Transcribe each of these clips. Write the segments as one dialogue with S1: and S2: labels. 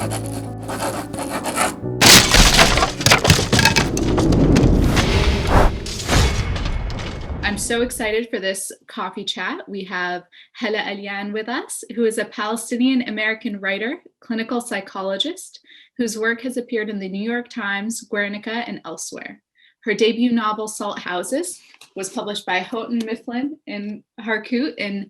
S1: I'm so excited for this coffee chat. We have Hala Alyan with us, who is a Palestinian American writer, clinical psychologist, whose work has appeared in the New York Times, Guernica, and elsewhere. Her debut novel, Salt Houses, was published by Houghton Mifflin in Harcourt in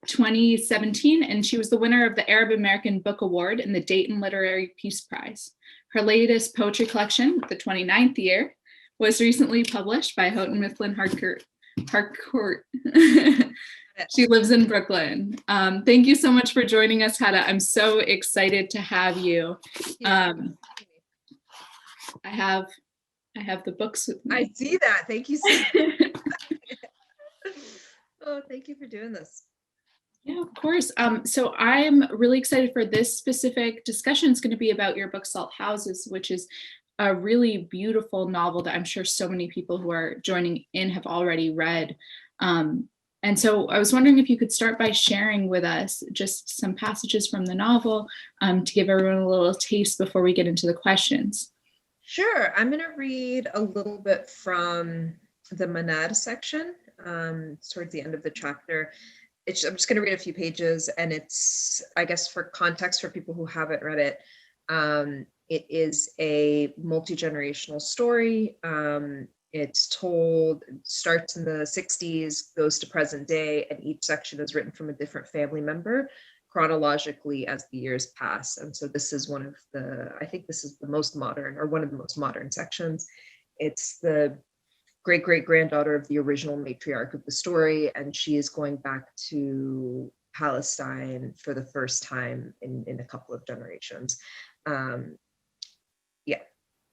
S1: 2017, and she was the winner of the Arab American Book Award and the Dayton Literary Peace Prize. Her latest poetry collection, the 29th year, was recently published by Houghton Mifflin Harcourt. She lives in Brooklyn. Thank you so much for joining us, Hala. I'm so excited to have you. I have the books with me.
S2: I see that. Thank you so much. Oh, thank you for doing this.
S1: Yeah, of course. So I'm really excited for this specific discussion. It's going to be about your book, Salt Houses, which is a really beautiful novel that I'm sure so many people who are joining in have already read. And so I was wondering if you could start by sharing with us just some passages from the novel to give everyone a little taste before we get into the questions.
S2: Sure. I'm going to read a little bit from the Manad section towards the end of the chapter. I'm just going to read a few pages, and it's, I guess, for context for people who haven't read it. It is a multi-generational story. It starts in the 60s, goes to present day, and each section is written from a different family member chronologically as the years pass. And so this is I think this is the most modern, or one of the most modern sections. It's the great-great-granddaughter of the original matriarch of the story, and she is going back to Palestine for the first time in a couple of generations.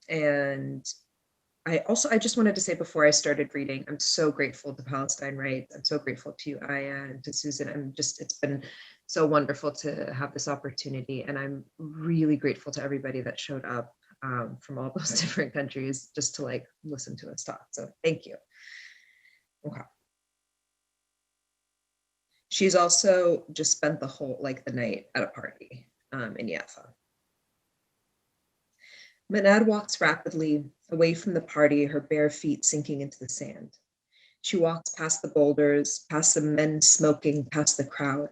S2: And I just wanted to say before I started reading, I'm so grateful to Palestine Writes. I'm so grateful to you, Ayah, and to Susan. It's been so wonderful to have this opportunity. And I'm really grateful to everybody that showed up from all those different countries just to listen to us talk. So thank you. Okay. She's also just spent the night at a party in Yafa. Manad walks rapidly away from the party, her bare feet sinking into the sand. She walks past the boulders, past the men smoking, past the crowd,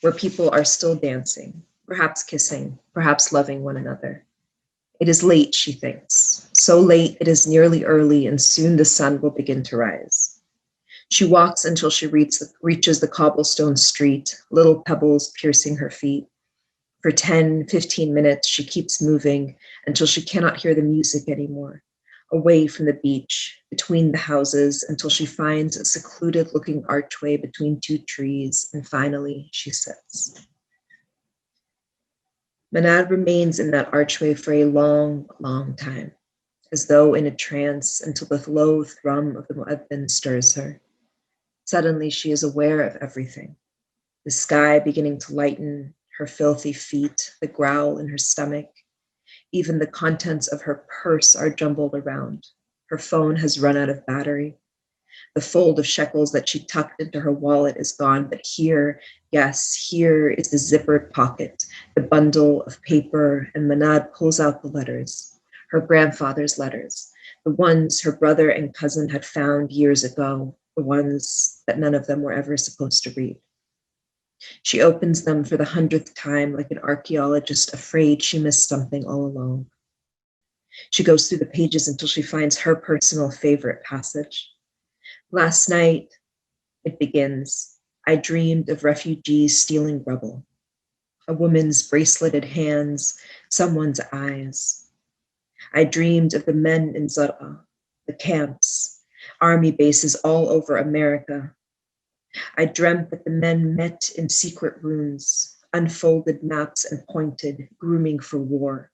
S2: where people are still dancing, perhaps kissing, perhaps loving one another. It is late, she thinks. So late it is nearly early, and soon the sun will begin to rise. She walks until she reaches the cobblestone street, little pebbles piercing her feet. For 10, 15 minutes, she keeps moving until she cannot hear the music anymore, away from the beach, between the houses, until she finds a secluded-looking archway between two trees, and finally, she sits. Manad remains in that archway for a long, long time, as though in a trance, until the low thrum of the muezzin stirs her. Suddenly, she is aware of everything. The sky beginning to lighten, her filthy feet, the growl in her stomach. Even the contents of her purse are jumbled around. Her phone has run out of battery. The fold of shekels that she tucked into her wallet is gone, but here, yes, here is the zippered pocket, the bundle of paper, and Manad pulls out the letters, her grandfather's letters, the ones her brother and cousin had found years ago, the ones that none of them were ever supposed to read. She opens them for the 100th time like an archaeologist afraid she missed something all along. She goes through the pages until she finds her personal favorite passage. Last night, it begins, I dreamed of refugees stealing rubble, a woman's braceleted hands, someone's eyes. I dreamed of the men in Zara, the camps, army bases all over America. I dreamt that the men met in secret rooms, unfolded maps and pointed, grooming for war,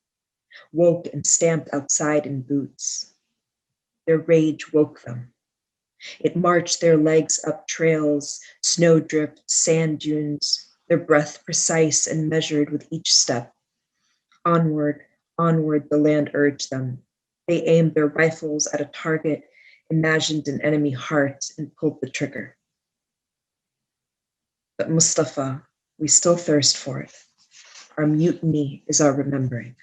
S2: woke and stamped outside in boots. Their rage woke them. It marched their legs up trails, snow-dripped sand dunes, their breath precise and measured with each step. Onward, onward, the land urged them. They aimed their rifles at a target, imagined an enemy heart, and pulled the trigger. But Mustafa, we still thirst for it. our mutiny is our remembering.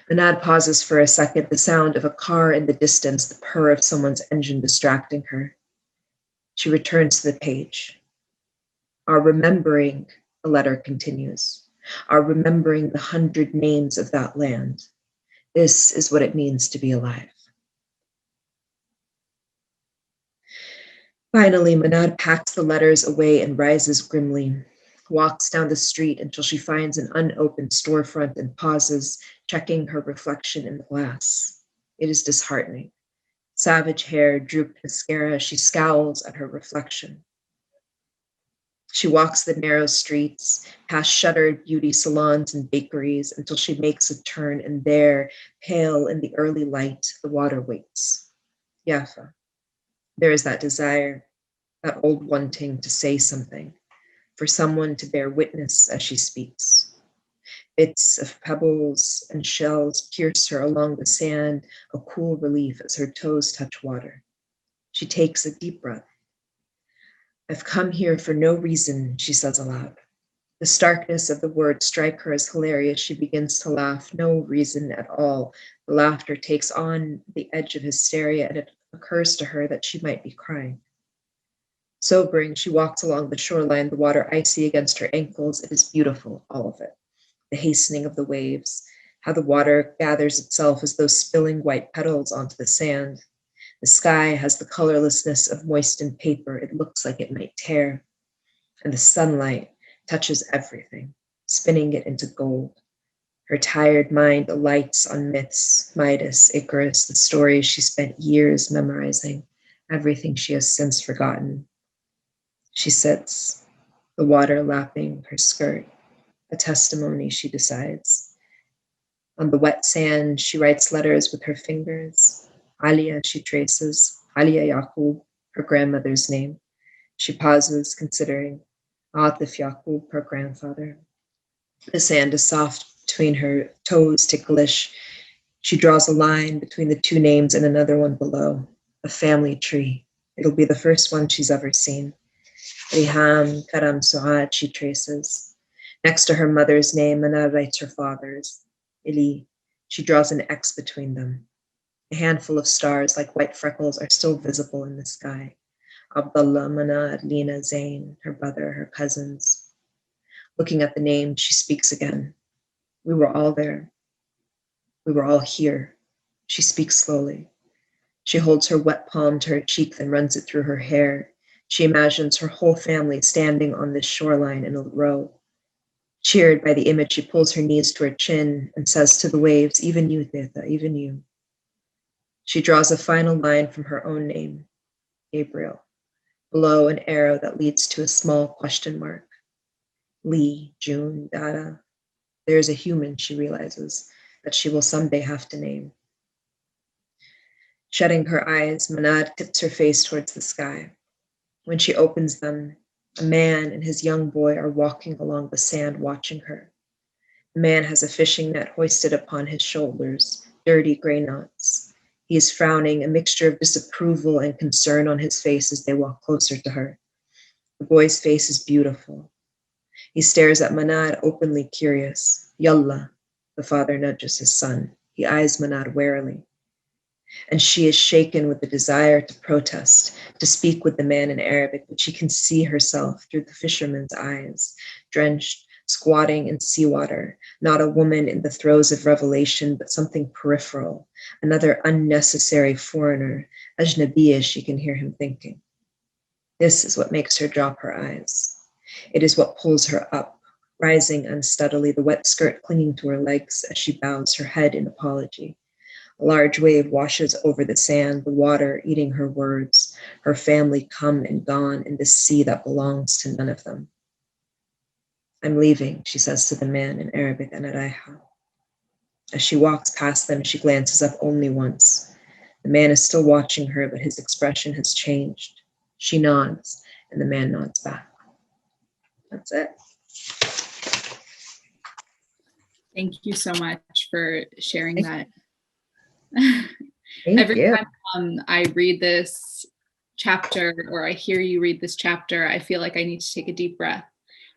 S2: Manad pauses for a second, the sound of a car in the distance, the purr of someone's engine distracting her. She returns to the page. Our remembering, the letter continues, our remembering the 100 names of that land. This is what it means to be alive. Finally, Manad packs the letters away and rises grimly, walks down the street until she finds an unopened storefront and pauses, checking her reflection in the glass. It is disheartening. Savage hair, drooped mascara, she scowls at her reflection. She walks the narrow streets, past shuttered beauty salons and bakeries until she makes a turn, and there, pale in the early light, the water waits. Yafa. There is that desire, that old wanting to say something, for someone to bear witness as she speaks. Bits of pebbles and shells pierce her along the sand, a cool relief as her toes touch water. She takes a deep breath. I've come here for no reason, she says aloud. The starkness of the words strike her as hilarious. She begins to laugh. No reason at all. The laughter takes on the edge of hysteria, and it occurs to her that she might be crying. Sobering, she walks along the shoreline, the water icy against her ankles. It is beautiful, all of it. The hastening of the waves, how the water gathers itself as though spilling white petals onto the sand. The sky has the colorlessness of moistened paper. It looks like it might tear. And the sunlight touches everything, spinning it into gold. Her tired mind alights on myths, Midas, Icarus, the stories she spent years memorizing, everything she has since forgotten. She sits, the water lapping her skirt, a testimony, she decides. On the wet sand, she writes letters with her fingers. Alia, she traces, Alia Yaqub, her grandmother's name. She pauses, considering. Atif Yaqub, her grandfather. The sand is soft between her toes, ticklish. She draws a line between the two names and another one below, a family tree. It'll be the first one she's ever seen. Riham, Karam Suad, she traces. Next to her mother's name, Mana writes her father's. Ili, she draws an X between them. A handful of stars like white freckles are still visible in the sky. Abdullah, Mana, Lina, Zain, her brother, her cousins. Looking at the name, she speaks again. We were all there. We were all here. She speaks slowly. She holds her wet palm to her cheek, then runs it through her hair. She imagines her whole family standing on this shoreline in a row. Cheered by the image, she pulls her knees to her chin and says to the waves, even you, Theta, even you. She draws a final line from her own name, Gabriel. Below, an arrow that leads to a small question mark. Lee, June, Dada. There is a human, she realizes, that she will someday have to name. Shutting her eyes, Manad tips her face towards the sky. When she opens them, a man and his young boy are walking along the sand watching her. The man has a fishing net hoisted upon his shoulders, dirty gray knots. He is frowning, a mixture of disapproval and concern on his face as they walk closer to her. The boy's face is beautiful. He stares at Manad, openly curious. Yallah, the father nudges his son. He eyes Manad warily. And she is shaken with the desire to protest, to speak with the man in Arabic, but she can see herself through the fisherman's eyes, drenched, squatting in seawater, not a woman in the throes of revelation, but something peripheral, another unnecessary foreigner, ajnabiya, she can hear him thinking. This is what makes her drop her eyes. It is what pulls her up, rising unsteadily, the wet skirt clinging to her legs as she bows her head in apology. A large wave washes over the sand, the water eating her words, her family come and gone in this sea that belongs to none of them. I'm leaving, she says to the man in Arabic, Anaraiha. As she walks past them, she glances up only once. The man is still watching her, but his expression has changed. She nods, and the man nods back. That's it.
S1: Thank you so much for sharing that.
S2: Thank
S1: Every
S2: you.
S1: time I read this chapter or I hear you read this chapter, I feel like I need to take a deep breath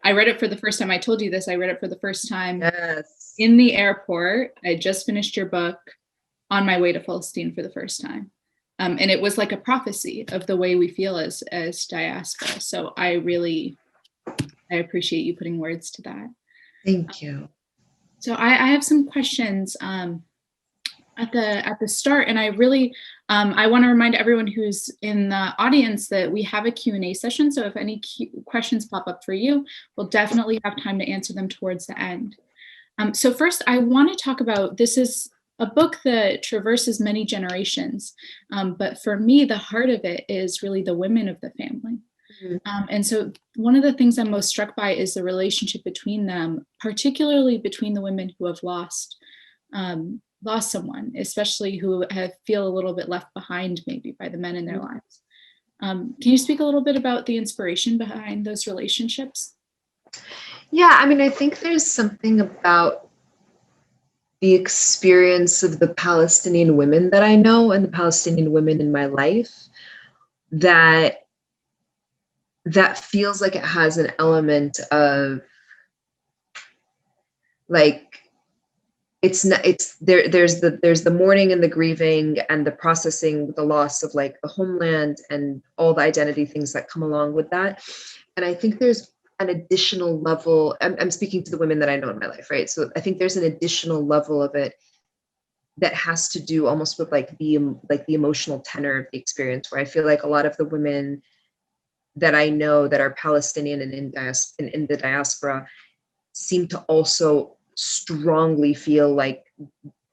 S1: I read it for the first time. I told you this. I read it for the first time
S2: Yes.
S1: in the airport. I just finished your book on my way to Palestine for the first time. And it was like a prophecy of the way we feel as diaspora. So I appreciate you putting words to that.
S2: Thank you.
S1: So I have some questions at the start, and I really I want to remind everyone who's in the audience that we have a Q&A session. So if any questions pop up for you, we'll definitely have time to answer them towards the end. So first, I want to talk about, this is a book that traverses many generations, but for me, the heart of it is really the women of the family. And so one of the things I'm most struck by is the relationship between them, particularly between the women who have lost someone, especially who feel a little bit left behind maybe by the men in their lives. Can you speak a little bit about the inspiration behind those relationships?
S2: Yeah, I mean, I think there's something about the experience of the Palestinian women that I know and the Palestinian women in my life that feels like it has an element of like, it's not, it's there's the mourning and the grieving and the processing the loss of like the homeland and all the identity things that come along with that. And I think there's an additional level, I'm speaking to the women that I know in my life, right? So I think there's an additional level of it that has to do almost with like the emotional tenor of the experience, where I feel like a lot of the women that I know that are Palestinian and in the diaspora seem to also strongly feel like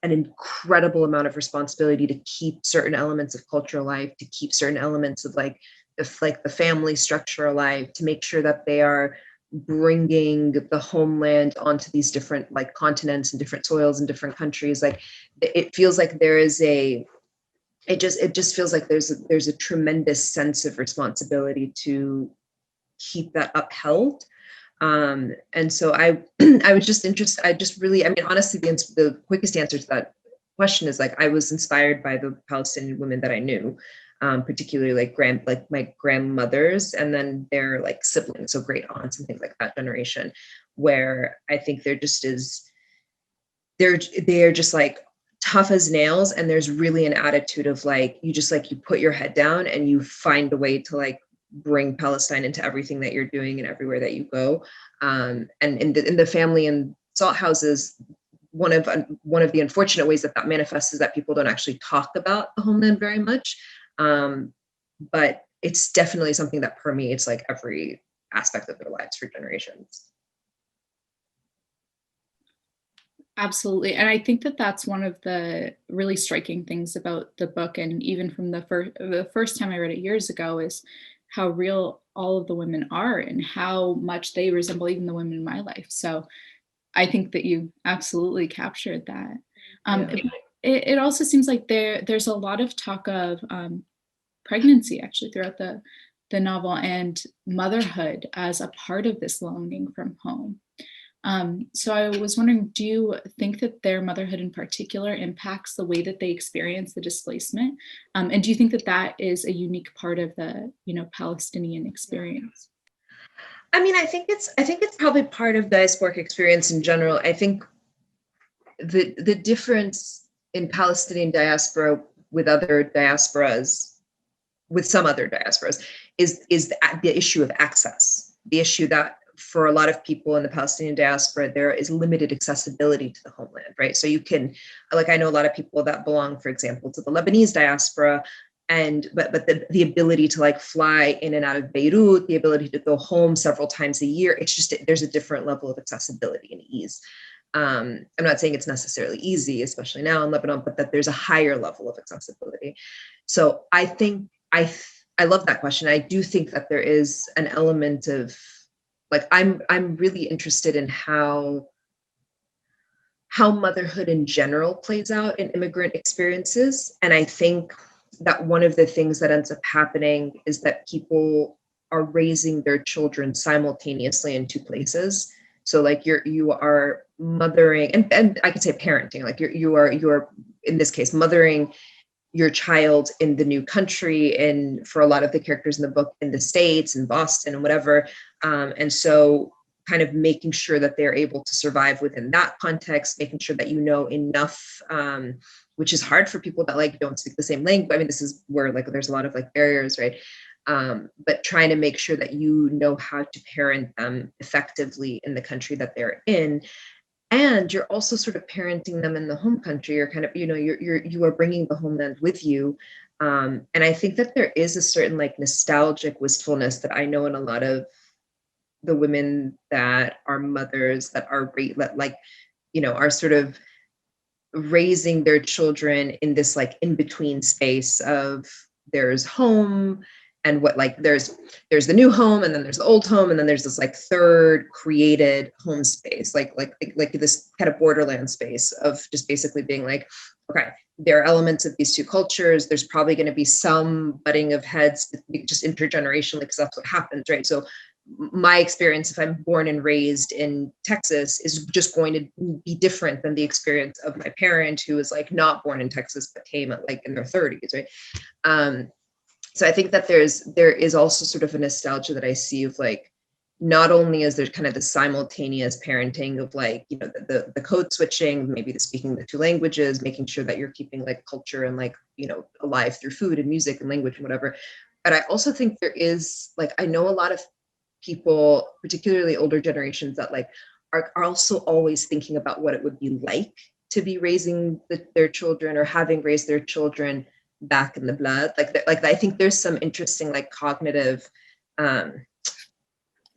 S2: an incredible amount of responsibility to keep certain elements of culture alive, to keep certain elements of like the family structure alive, to make sure that they are bringing the homeland onto these different like continents and different soils and different countries. Like it feels like there is it just feels like there's a tremendous sense of responsibility to keep that upheld. And so I was just interested. I mean, honestly, the quickest answer to that question is like, I was inspired by the Palestinian women that I knew, particularly like my grandmothers and then their like siblings, so great aunts and things like that generation, where I think they're just like tough as nails. And there's really an attitude of like, you put your head down and you find a way to like bring Palestine into everything that you're doing and everywhere that you go. And in the family and salt houses, one of the unfortunate ways that manifests is that people don't actually talk about the homeland very much. But it's definitely something that permeates like every aspect of their lives for generations.
S1: Absolutely. And I think that that's one of the really striking things about the book. And even from the first time I read it years ago, is how real all of the women are and how much they resemble even the women in my life. So I think that you absolutely captured that. It also seems like there's a lot of talk of pregnancy actually throughout the novel, and motherhood as a part of this longing from home. So I was wondering, do you think that their motherhood in particular impacts the way that they experience the displacement? And do you think that that is a unique part of the, Palestinian experience?
S2: I mean, I think it's probably part of diasporic experience in general. I think the difference in Palestinian diaspora with some other diasporas is the issue of access. The issue that for a lot of people in the Palestinian diaspora, there is limited accessibility to the homeland, right? So you can, like, I know a lot of people that belong, for example, to the Lebanese diaspora, but the ability to like fly in and out of Beirut, the ability to go home several times a year, it's just, there's a different level of accessibility and ease. I'm not saying it's necessarily easy, especially now in Lebanon, but that there's a higher level of accessibility. So I think I love that question. I do think that there is an element of like, I'm really interested in how motherhood in general plays out in immigrant experiences. And I think that one of the things that ends up happening is that people are raising their children simultaneously in two places. So like you are mothering, and I could say parenting, like you are in this case mothering your child in the new country, and for a lot of the characters in the book in the States and Boston and whatever. And so kind of making sure that they're able to survive within that context, making sure that you know enough, which is hard for people that like don't speak the same language. I mean, this is where like there's a lot of like barriers, right? But trying to make sure that you know how to parent them effectively in the country that they're in. And you're also sort of parenting them in the home country. You're kind of, you know, you are bringing the homeland with you. And I think that there is a certain like nostalgic wistfulness that I know in a lot of the women that are mothers that are like, you know, are sort of raising their children in this like in between space of there's home and what like there's the new home and then there's the old home and then there's this like third created home space like this kind of borderland space of just basically being like, okay, there are elements of these two cultures, there's probably going to be some butting of heads just intergenerationally because that's what happens, right? So my experience, if I'm born and raised in Texas, is just going to be different than the experience of my parent who was like not born in Texas but came at like in their 30s, right? So I think that there is also sort of a nostalgia that I see of like, not only is there kind of the simultaneous parenting of like, you know, the code switching, maybe the speaking the two languages, making sure that you're keeping like culture and like, you know, alive through food and music and language and whatever. But I also think there is like, I know a lot of people, particularly older generations, that like are also always thinking about what it would be like to be raising their children or having raised their children back in the blood. Like I think there's some interesting like cognitive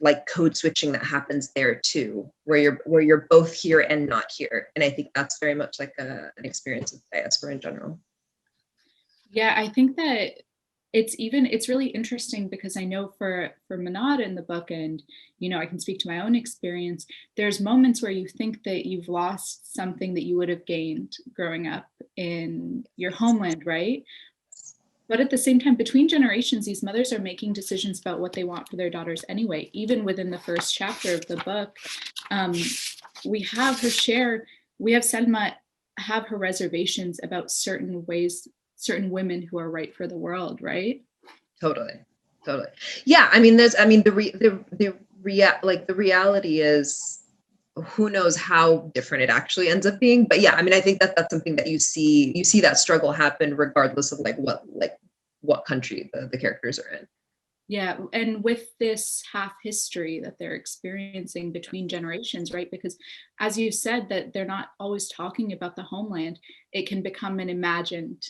S2: like code switching that happens there too, where you're both here and not here. And I think that's very much like an experience of diaspora in general.
S1: Yeah, I think that it's really interesting because I know for Manad in the book, and you know, I can speak to my own experience, there's moments where you think that you've lost something that you would have gained growing up in your homeland, right? But at the same time, between generations, these mothers are making decisions about what they want for their daughters anyway. Even within the first chapter of the book, we have her share, we have Selma have her reservations about certain ways, certain women who are right for the world, right?
S2: Totally. Yeah, I mean, the reality is, who knows how different it actually ends up being. But yeah, I mean, I think that that's something that you see that struggle happen regardless of what country the characters are in.
S1: Yeah, and with this half history that they're experiencing between generations, right? Because as you said, that they're not always talking about the homeland, it can become an imagined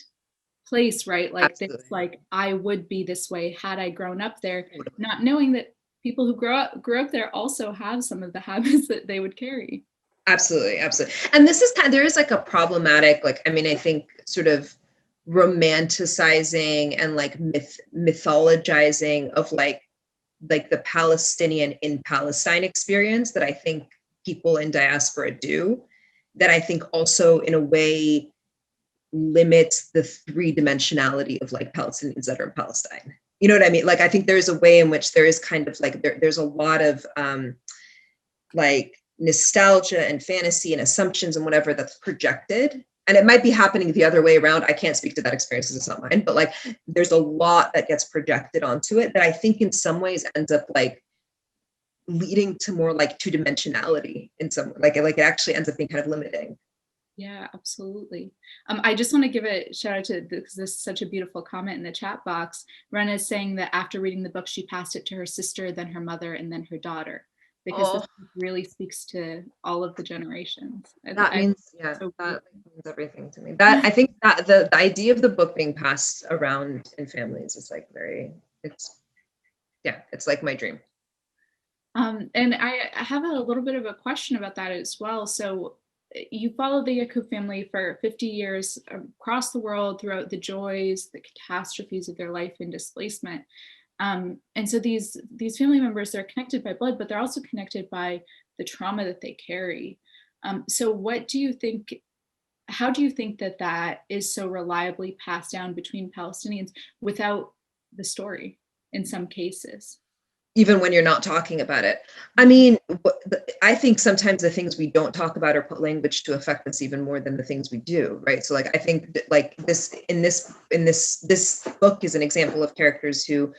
S1: place, right? Like this,
S2: Absolutely.
S1: like I would be this way had I grown up there, not knowing that people who grew up there also have some of the habits that they would carry.
S2: Absolutely. And this is there is like a problematic, like, I mean, I think sort of romanticizing and like mythologizing of like the Palestinian in Palestine experience that I think people in diaspora do, that I think also in a way limits the three-dimensionality of like Palestinians that are in Palestine. You know what I mean? Like, I think there's a way in which there is kind of like, there's a lot of like nostalgia and fantasy and assumptions and whatever that's projected. And it might be happening the other way around. I can't speak to that experience because it's not mine, but like there's a lot that gets projected onto it that I think in some ways ends up like leading to more like two-dimensionality in some, like it actually ends up being kind of limiting.
S1: Yeah, absolutely. I just want to give a shout out to because this is such a beautiful comment in the chat box. Rena is saying that after reading the book, she passed it to her sister, then her mother, and then her daughter, because this really speaks to all of the generations.
S2: That means everything to me. That I think that the idea of the book being passed around in families is like it's like my dream.
S1: And I have a little bit of a question about that as well. So you followed the Yaqub family for 50 years across the world throughout the joys, the catastrophes of their life and displacement. And so these family members, they're connected by blood, but they're also connected by the trauma that they carry. So what do you think, how do you think that that is so reliably passed down between Palestinians without the story in some cases?
S2: Even when you're not talking about it. I mean, I think sometimes the things we don't talk about or put language to affect us even more than the things we do, right? So like, I think that like this book is an example of characters who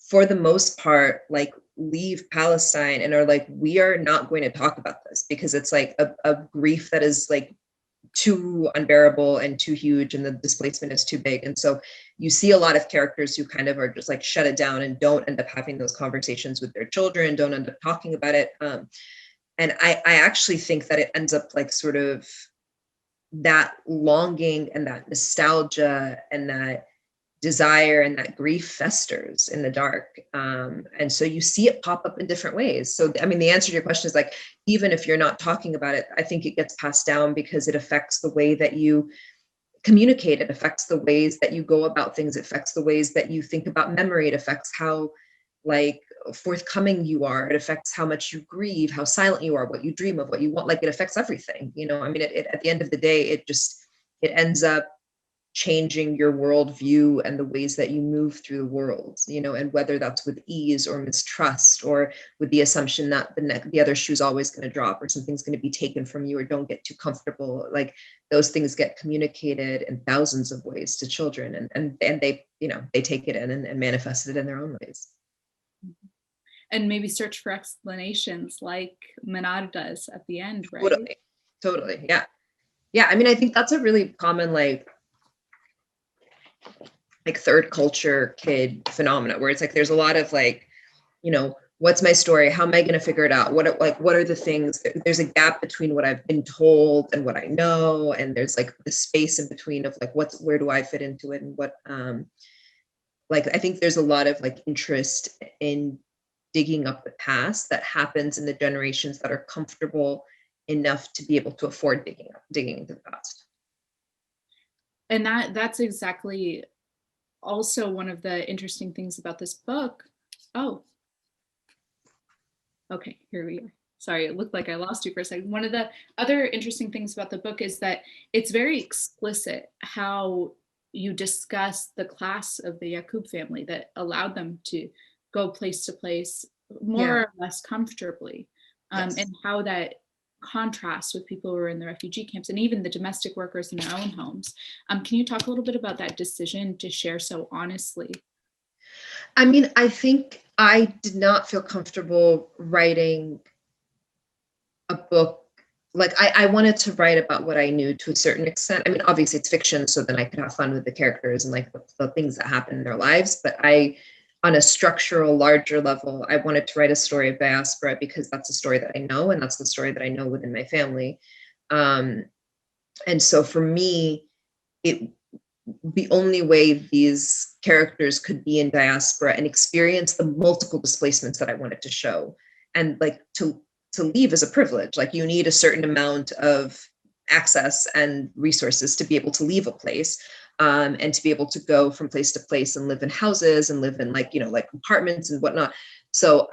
S2: for the most part, like leave Palestine and are like, we are not going to talk about this because it's like a grief that is like too unbearable and too huge, and the displacement is too big. And so you see a lot of characters who kind of are just like shut it down and don't end up having those conversations with their children, don't end up talking about it. And I actually think that it ends up like sort of that longing and that nostalgia and that desire and that grief festers in the dark. And so you see it pop up in different ways. So, I mean, the answer to your question is like, even if you're not talking about it, I think it gets passed down because it affects the way that you communicate. It affects the ways that you go about things. It affects the ways that you think about memory. It affects how like forthcoming you are. It affects how much you grieve, how silent you are, what you dream of, what you want. Like it affects everything, you know. I mean, at the end of the day, it ends up changing your worldview and the ways that you move through the world, you know, and whether that's with ease or mistrust or with the assumption that the other shoe's always going to drop or something's going to be taken from you or don't get too comfortable. Like those things get communicated in thousands of ways to children, and they, you know, they take it in and manifest it in their own ways.
S1: And maybe search for explanations like Manar does at the end, right?
S2: Totally. Yeah. I mean, I think that's a really common like third culture kid phenomena where it's like there's a lot of like, you know, what's my story? How am I going to figure it out? What are the things? There's a gap between what I've been told and what I know, and there's like the space in between of like where do I fit into it, and what like I think there's a lot of like interest in digging up the past that happens in the generations that are comfortable enough to be able to afford digging into the past.
S1: And that's exactly also one of the interesting things about this book. Oh, okay, here we are. Sorry, it looked like I lost you for a second. One of the other interesting things about the book is that it's very explicit how you discuss the class of the Yaqub family that allowed them to go place to place more or less comfortably, and how that contrasts with people who are in the refugee camps and even the domestic workers in their own homes. Can you talk a little bit about that decision to share so honestly?
S2: I mean, I think I did not feel comfortable writing a book. Like I wanted to write about what I knew to a certain extent. I mean, obviously it's fiction, so then I could have fun with the characters and like the things that happen in their lives. But on a structural, larger level, I wanted to write a story of diaspora because that's a story that I know, and that's the story that I know within my family. And so for me, the only way these characters could be in diaspora and experience the multiple displacements that I wanted to show, and like to leave is a privilege. Like you need a certain amount of access and resources to be able to leave a place, and to be able to go from place to place and live in houses and live in like, you know, like apartments and whatnot. So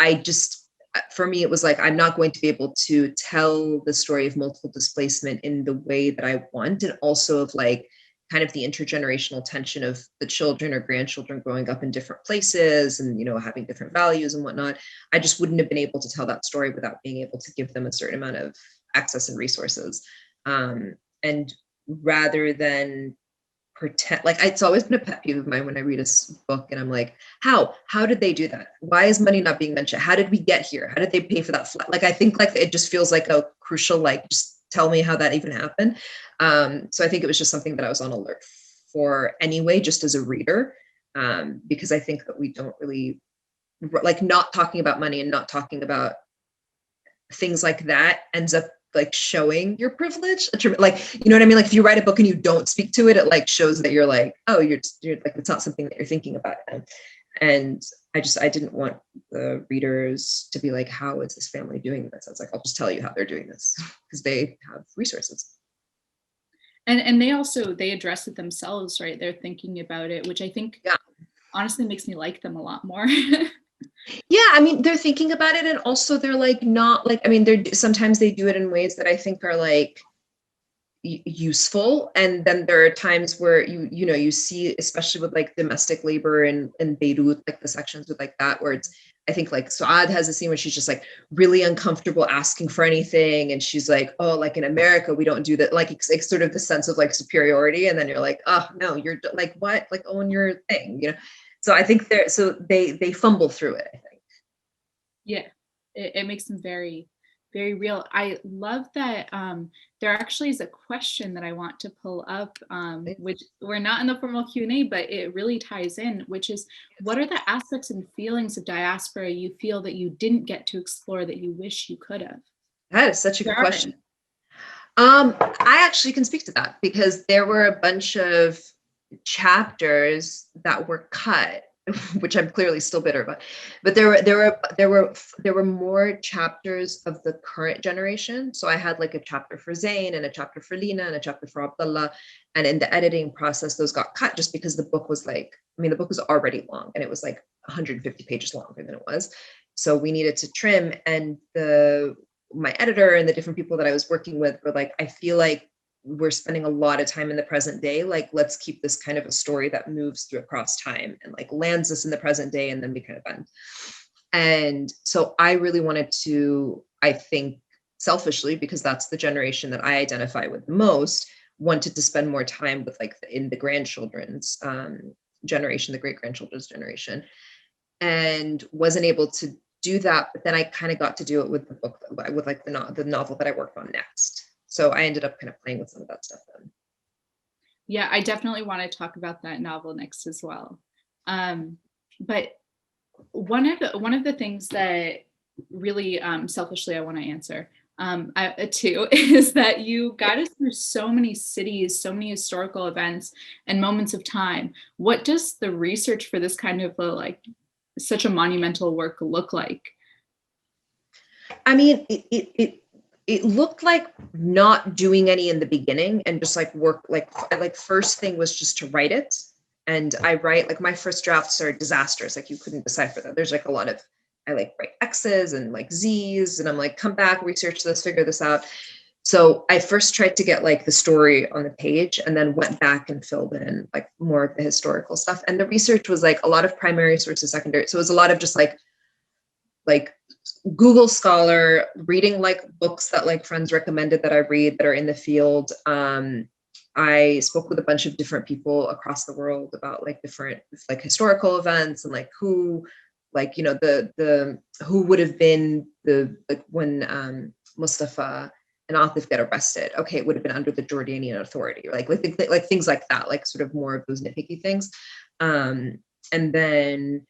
S2: for me, it was like, I'm not going to be able to tell the story of multiple displacement in the way that I want, and also of like kind of the intergenerational tension of the children or grandchildren growing up in different places and, you know, having different values and whatnot. I just wouldn't have been able to tell that story without being able to give them a certain amount of access and resources. And rather than pretend, like it's always been a pet peeve of mine when I read a book and I'm like, how did they do that? Why is money not being mentioned? How did we get here? How did they pay for that flat? Like, I think like it just feels like a crucial, like, just tell me how that even happened. So I think it was just something that I was on alert for anyway, just as a reader, because I think that we don't really like not talking about money and not talking about things like that ends up like showing your privilege. Like, you know what I mean? Like if you write a book and you don't speak to it, it like shows that you're like, oh, you're like, it's not something that you're thinking about. And I didn't want the readers to be like, how is this family doing this? I was like, I'll just tell you how they're doing this because they have resources.
S1: And they address it themselves, right? They're thinking about it, which I think honestly makes me like them a lot more.
S2: Yeah, I mean, they're thinking about it, and also they're like not like, I mean, sometimes they do it in ways that I think are like useful, and then there are times where you know you see, especially with like domestic labor in Beirut, like the sections with like that, where it's, I think like Saad has a scene where she's just like really uncomfortable asking for anything, and she's like, oh, like in America we don't do that, like it's sort of the sense of like superiority, and then you're like, oh no, you're like, what, like own your thing, you know. So I think they fumble through it, I think.
S1: Yeah, it makes them very, very real. I love that there actually is a question that I want to pull up, which we're not in the formal Q&A, but it really ties in, which is, what are the aspects and feelings of diaspora you feel that you didn't get to explore that you wish you could have?
S2: That is such a good question. I actually can speak to that because there were a bunch of chapters that were cut, which I'm clearly still bitter about. But there were more chapters of the current generation. So I had like a chapter for Zayn and a chapter for Lena and a chapter for Abdullah. And in the editing process, those got cut just because the book was like, I mean, the book was already long and it was like 150 pages longer than it was. So we needed to trim, and my editor and the different people that I was working with were like, I feel like we're spending a lot of time in the present day. Like, let's keep this kind of a story that moves through across time and like lands us in the present day, and then we kind of end. And so I really wanted to, I think selfishly, because that's the generation that I identify with the most, wanted to spend more time with like in the grandchildren's generation, the great grandchildren's generation, and wasn't able to do that. But then I kind of got to do it with the book, with like the novel that I worked on next. So I ended up kind of playing with some of that stuff then.
S1: Yeah, I definitely want to talk about that novel next as well. But one of the things that really selfishly I want to answer too is that you got us through so many cities, so many historical events and moments of time. What does the research for this kind of like such a monumental work look like?
S2: I mean, it looked like not doing any in the beginning and just like work, like first thing was just to write it. And I write, like my first drafts are disasters. Like you couldn't decipher them. There's like a lot of, I like write X's and like Z's, and I'm like, come back, research this, figure this out. So I first tried to get like the story on the page and then went back and filled in like more of the historical stuff. And the research was like a lot of primary sources, secondary. So it was a lot of just like Google Scholar, reading like books that like friends recommended that I read that are in the field. I spoke with a bunch of different people across the world about like different like historical events and like who, like, you know, the who would have been the, like when Mustafa and Atif get arrested. Okay, it would have been under the Jordanian Authority, or like things like that, like sort of more of those nitpicky things. And then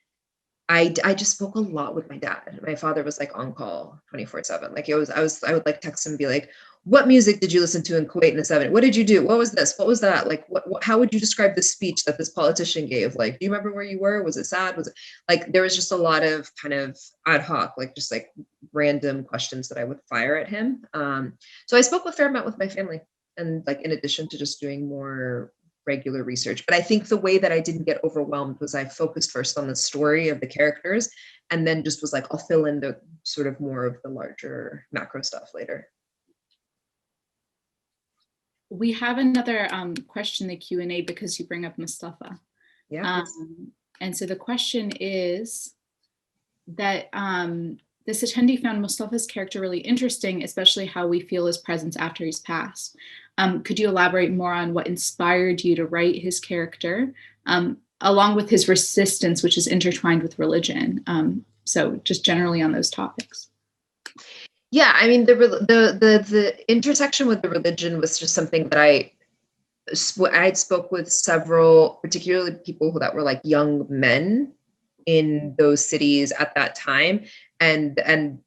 S2: I just spoke a lot with my dad. My father was like on call 24/7. Like I would like text him and be like, what music did you listen to in Kuwait in the 70s? What did you do? What was this? What was that? Like, how would you describe the speech that this politician gave? Like, do you remember where you were? Was it sad? Was it like, there was just a lot of kind of ad hoc, like just like random questions that I would fire at him. So I spoke a fair amount with my family, and like, in addition to just doing more regular research. But I think the way that I didn't get overwhelmed was I focused first on the story of the characters, and then just was like, I'll fill in the sort of more of the larger macro stuff later.
S1: We have another question in the Q&A because you bring up Mustafa.
S2: Yeah.
S1: And so the question is that this attendee found Mustafa's character really interesting, especially how we feel his presence after he's passed. Could you elaborate more on what inspired you to write his character, along with his resistance, which is intertwined with religion? So just generally on those topics.
S2: Yeah, I mean, the intersection with the religion was just something that I had spoke with several, particularly people that were like young men in those cities at that time. And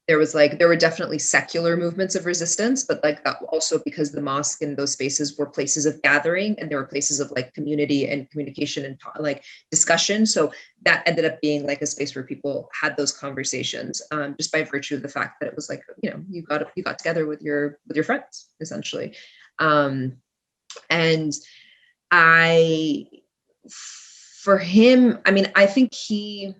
S2: there were definitely secular movements of resistance, but like that also because the mosque and those spaces were places of gathering, and there were places of like community and communication and like discussion. So that ended up being like a space where people had those conversations, just by virtue of the fact that it was like, you know, you got together with your friends essentially. And for him, I mean, I think the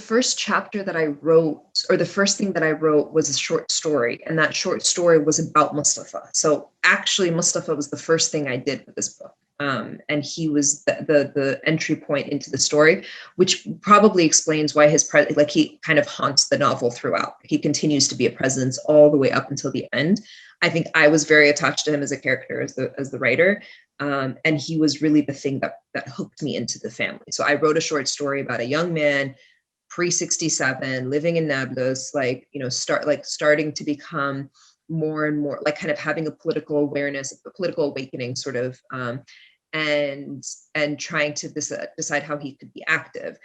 S2: first chapter that I wrote, or the first thing that I wrote, was a short story, and that short story was about Mustafa. So actually Mustafa was the first thing I did with this book. And he was the entry point into the story, which probably explains why like he kind of haunts the novel throughout. He continues to be a presence all the way up until the end. I think I was very attached to him as a character, as the writer, and he was really the thing that hooked me into the family. So I wrote a short story about a young man pre-67 living in Nablus, starting to become more and more like kind of having a political awareness, a political awakening sort of, and trying to decide how he could be active.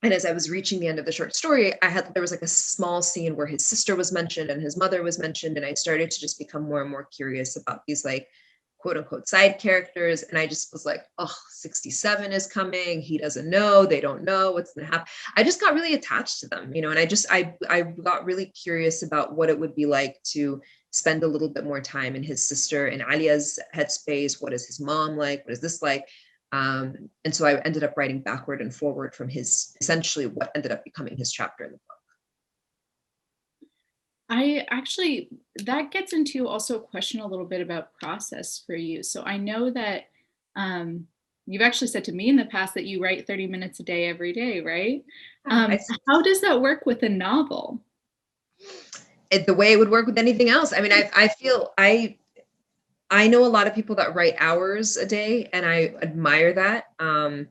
S2: And as I was reaching the end of the short story, there was like a small scene where his sister was mentioned and his mother was mentioned. And I started to just become more and more curious about these like quote unquote side characters. And I just was like, oh, 67 is coming. He doesn't know. They don't know what's going to happen. I just got really attached to them, and I got really curious about what it would be like to spend a little bit more time in his sister and Alia's headspace. What is his mom like? What is this like? And so I ended up writing backward and forward from his, essentially what ended up becoming his chapter in the book.
S1: That gets into also a question a little bit about process for you. So I know that you've actually said to me in the past that you write 30 minutes a day every day, right? How does that work with a novel?
S2: The way it would work with anything else. I mean, I know a lot of people that write hours a day, and I admire that. And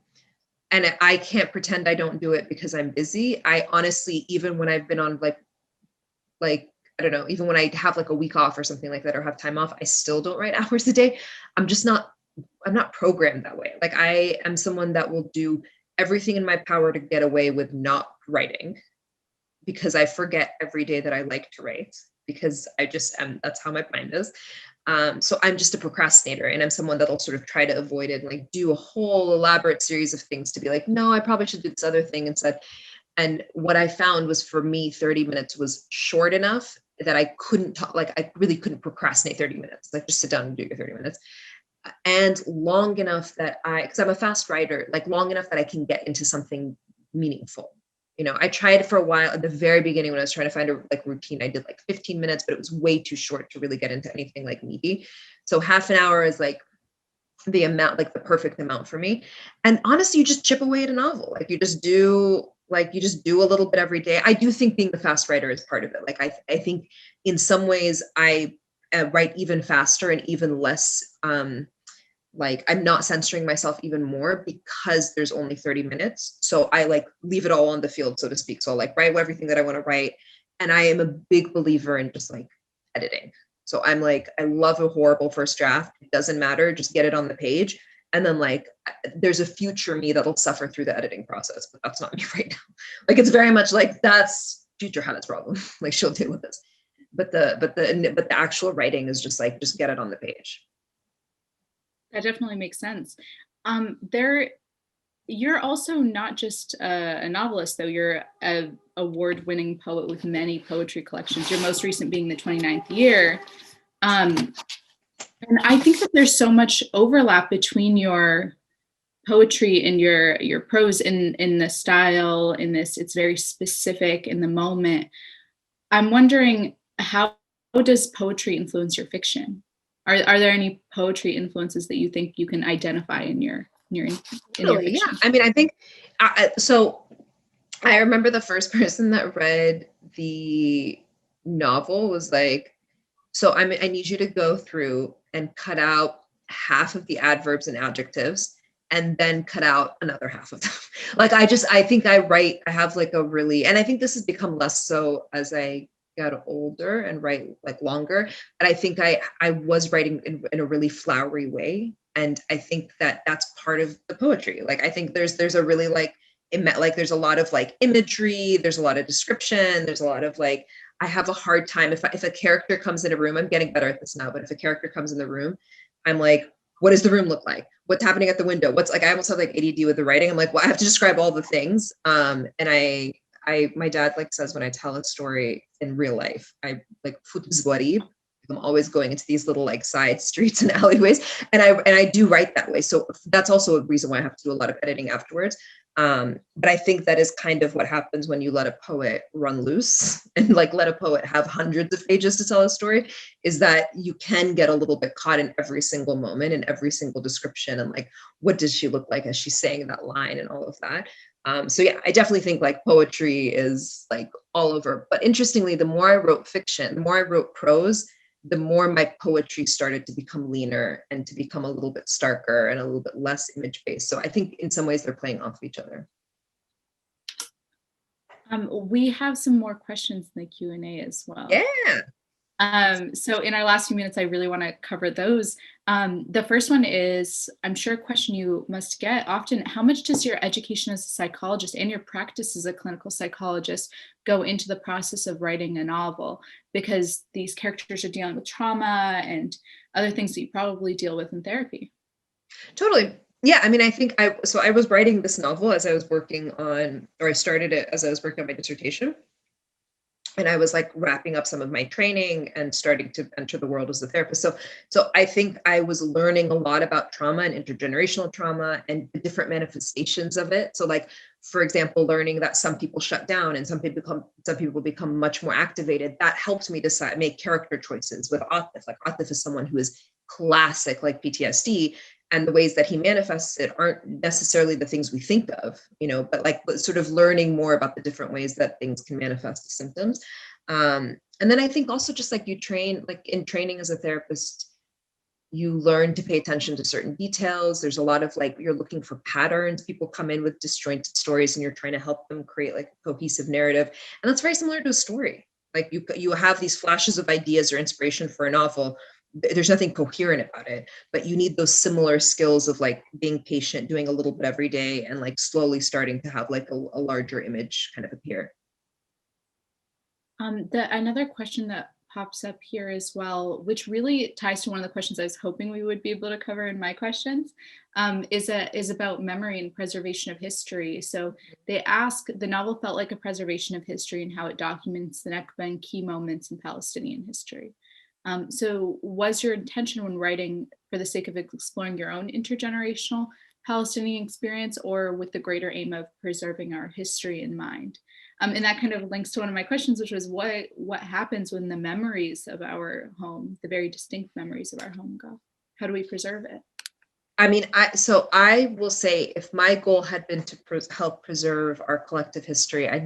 S2: I can't pretend I don't do it because I'm busy. I honestly, even when I've been on like, I don't know, even when I have like a week off or something like that, or have time off, I still don't write hours a day. I'm not programmed that way. Like I am someone that will do everything in my power to get away with not writing, because I forget every day that I like to write, because I just am, that's how my mind is. So I'm just a procrastinator, and I'm someone that'll sort of try to avoid it and like do a whole elaborate series of things to be like, no, I probably should do this other thing instead. And what I found was, for me, 30 minutes was short enough that I couldn't talk, like I really couldn't procrastinate 30 minutes, like just sit down and do your 30 minutes. And long enough that because I'm a fast writer, like long enough that I can get into something meaningful. I tried for a while at the very beginning when I was trying to find a like routine. I did like 15 minutes, but it was way too short to really get into anything like meaty. So half an hour is like the amount, like the perfect amount for me. And honestly, you just chip away at a novel. Like you just do a little bit every day. I do think being the fast writer is part of it. Like I think in some ways I write even faster and even less, like I'm not censoring myself even more because there's only 30 minutes. So I like leave it all on the field, so to speak. So I'll like write everything that I want to write. And I am a big believer in just like editing. So I'm like, I love a horrible first draft. It doesn't matter. Just get it on the page. And then like, there's a future me that'll suffer through the editing process, but that's not me right now. Like, it's very much like, that's future Hannah's problem. Like she'll deal with this. But the actual writing is just like, just get it on the page.
S1: That definitely makes sense. You're also not just a novelist, though. You're an award-winning poet with many poetry collections, your most recent being the 29th year. And I think that there's so much overlap between your poetry and your prose in the style, in this, it's very specific in the moment. I'm wondering, how does poetry influence your fiction? Are there any poetry influences that you think you can identify in your
S2: Totally, yeah. I mean, I think so. I remember the first person that read the novel was like, so I need you to go through and cut out half of the adverbs and adjectives, and then cut out another half of them. Like I think I have like a really, and I think this has become less so as I got older and write like longer, but I think I was writing in a really flowery way. And I think that that's part of the poetry. Like, I think there's a really like there's a lot of like imagery, there's a lot of description, there's a lot of like, I have a hard time if a character comes in a room, I'm getting better at this now, but if a character comes in the room, I'm like, what does the room look like? What's happening at the window? What's like, I almost have like ADD with the writing. I'm like, well, I have to describe all the things. And my dad like says when I tell a story in real life, I like, I'm always going into these little like side streets and alleyways. And I do write that way. So that's also a reason why I have to do a lot of editing afterwards. But I think that is kind of what happens when you let a poet run loose and like let a poet have hundreds of pages to tell a story, is that you can get a little bit caught in every single moment and every single description and like, what does she look like as she's saying that line and all of that. So yeah, I definitely think like poetry is like all over. But interestingly, the more I wrote fiction, the more I wrote prose, the more my poetry started to become leaner and to become a little bit starker and a little bit less image based. So I think in some ways they're playing off each other.
S1: We have some more questions in the Q&A as well.
S2: Yeah.
S1: So in our last few minutes, I really want to cover those. The first one is, I'm sure a question you must get often: how much does your education as a psychologist and your practice as a clinical psychologist go into the process of writing a novel? Because these characters are dealing with trauma and other things that you probably deal with in therapy.
S2: Totally. Yeah, I mean, I think I was writing this novel as I was working on, or I started it as I was working on my dissertation. And I was like wrapping up some of my training and starting to enter the world as a therapist. So I think I was learning a lot about trauma and intergenerational trauma and the different manifestations of it. So like, for example, learning that some people shut down and some people become much more activated. That helped me decide, make character choices with Atif. Like Atif is someone who is classic like PTSD, and the ways that he manifests it aren't necessarily the things we think of, but like sort of learning more about the different ways that things can manifest the symptoms. And then I think also just like you train, like in training as a therapist, you learn to pay attention to certain details. There's a lot of like, you're looking for patterns. People come in with disjointed stories and you're trying to help them create like a cohesive narrative. And that's very similar to a story. Like you have these flashes of ideas or inspiration for a novel. There's nothing coherent about it, but you need those similar skills of like being patient, doing a little bit every day, and like slowly starting to have like a larger image kind of appear.
S1: Another question that pops up here as well, which really ties to one of the questions I was hoping we would be able to cover in my questions, is about memory and preservation of history. So they ask, the novel felt like a preservation of history and how it documents the Nakba and key moments in Palestinian history. So was your intention when writing for the sake of exploring your own intergenerational Palestinian experience, or with the greater aim of preserving our history in mind? And that kind of links to one of my questions, which was what happens when the memories of our home, the very distinct memories of our home, go? How do we preserve it?
S2: I mean, I will say, if my goal had been to help preserve our collective history, I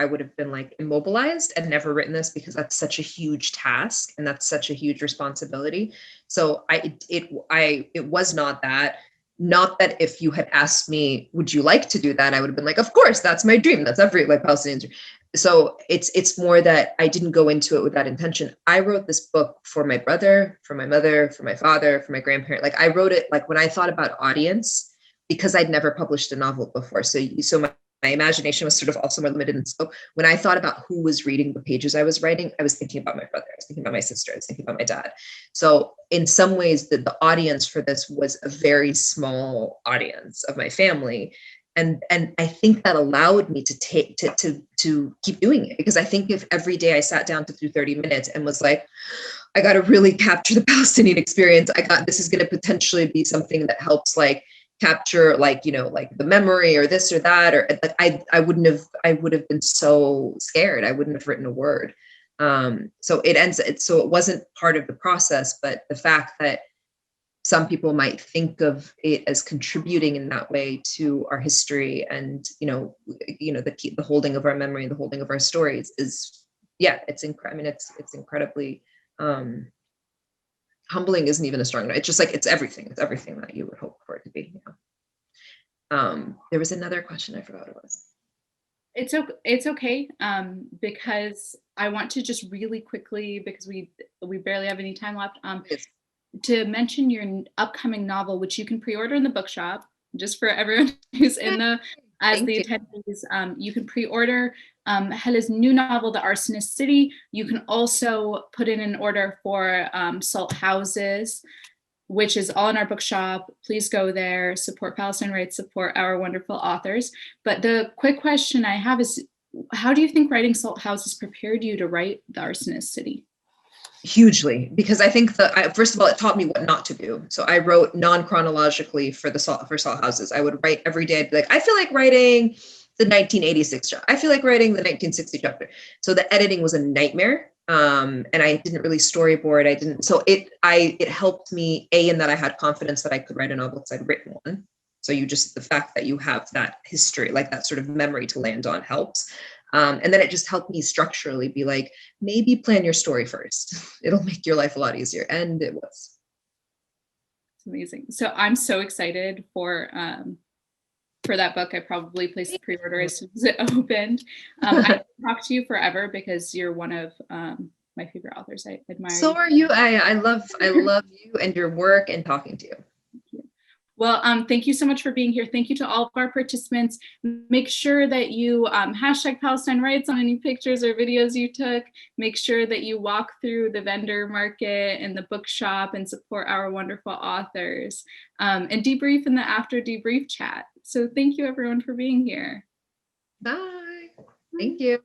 S2: would have been like immobilized and never written this, because that's such a huge task and that's such a huge responsibility. So it was not that. Not that if you had asked me, would you like to do that? I would have been like, of course, that's my dream. That's every like Palestinian dream. So it's more that I didn't go into it with that intention. I wrote this book for my brother, for my mother, for my father, for my grandparent. Like I wrote it like when I thought about audience, because I'd never published a novel before. So my imagination was sort of also more limited in scope. When I thought about who was reading the pages I was writing, I was thinking about my brother, I was thinking about my sister, I was thinking about my dad. So in some ways, the audience for this was a very small audience of my family. And I think that allowed me to keep doing it, because I think if every day I sat down to do 30 minutes and was like, I got to really capture the Palestinian experience. This is going to potentially be something that helps like capture like like the memory or this or that, or like I would have been so scared. I wouldn't have written a word. So it wasn't part of the process, but the fact that some people might think of it as contributing in that way to our history and the holding of our memory, the holding of our stories is it's incredibly humbling isn't even a strong word. It's just like it's everything that you would hope for it to be. There was another question, I forgot what it was.
S1: It's okay, because I want to just really quickly, because we barely have any time left, to mention your upcoming novel, which you can pre-order in the bookshop. Just for everyone who's in the attendees, you can pre-order Hela's new novel, The Arsonist City. You can also put in an order for Salt Houses, which is all in our bookshop. Please go there, support Palestine Writes, support our wonderful authors. But the quick question I have is, how do you think writing Salt Houses prepared you to write The Arsonist City?
S2: Hugely, because I think first of all, it taught me what not to do. So I wrote non-chronologically for Salt Houses. I would write every day. I'd be like, I feel like writing the 1986 chapter. I feel like writing the 1960 chapter. So the editing was a nightmare. And I didn't really storyboard. I didn't. So it helped me, in that I had confidence that I could write a novel because I'd written one. So the fact that you have that history, like that sort of memory to land on, helps. And then it just helped me structurally be like, maybe plan your story first. It'll make your life a lot easier. And it was.
S1: It's amazing. So I'm so excited for that book. I probably placed the pre-order as soon as it opened. I could talk to you forever because you're one of my favorite authors. I admire you.
S2: So are you. I love you and your work and talking to you.
S1: Thank you. Well, thank you so much for being here. Thank you to all of our participants. Make sure that you hashtag Palestine Writes on any pictures or videos you took. Make sure that you walk through the vendor market and the bookshop and support our wonderful authors, and debrief in the after debrief chat. So thank you everyone for being here.
S2: Bye. Thank you.